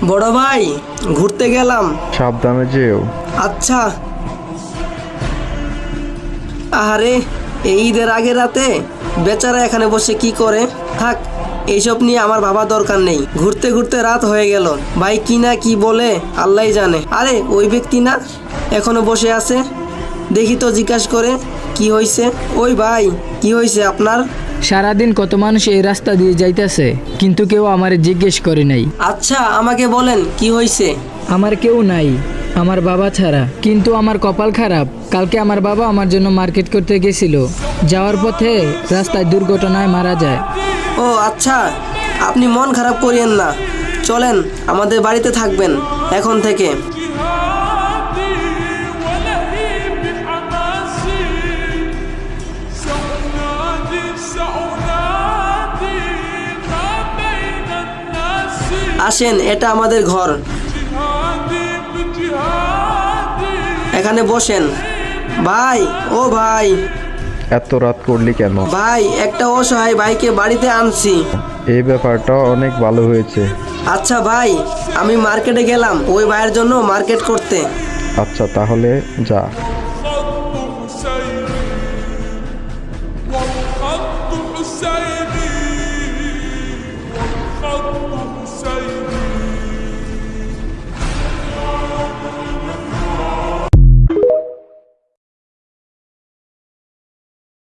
বড় ভাই, ঘুরতে গেলাম। সাবধানে যেও। আচ্ছা। আরে, এই ঈদের আগে রাতে বেচারা এখানে বসে কি করে? থাক, এইসব নিয়ে আমার ভাবা দরকার নেই। ঘুরতে ঘুরতে রাত হয়ে গেল। ভাই কি না কি বলে আল্লাহই জানে। আরে ওই ব্যক্তি না এখনো বসে আছে? দেখি তো জিজ্ঞাসা করে কি হয়েছে। ওই ভাই, কি হয়েছে আপনার? সারাদিন কত মানুষ এই রাস্তা দিয়ে যাইতেছে, কিন্তু কেউ আমারে জিজ্ঞেস করে নাই। আচ্ছা, আমাকে বলেন কি হয়েছে। আমার কেউ নাই, আমার বাবা ছাড়া। কিন্তু আমার কপাল খারাপ, কালকে আমার বাবা আমার জন্য মার্কেট করতে গেছিল। যাওয়ার পথে রাস্তায় দুর্ঘটনায় মারা যায়। ও আচ্ছা, আপনি মন খারাপ করিয়েন না। চলেন, আমাদের বাড়িতে থাকবেন এখন থেকে। আসেন, এটা আমাদের ঘর। এখানে বসেন। ভাই, ও ভাই। এত রাত করলি কেন? ভাই, একটা অসহায় ভাইকে বাড়িতে আনছি। এই ব্যাপারটা অনেক ভালো হয়েছে। আচ্ছা ভাই, আমি মার্কেটে গেলাম ওই ভাইয়ের জন্য মার্কেট করতে। আচ্ছা তাহলে যা।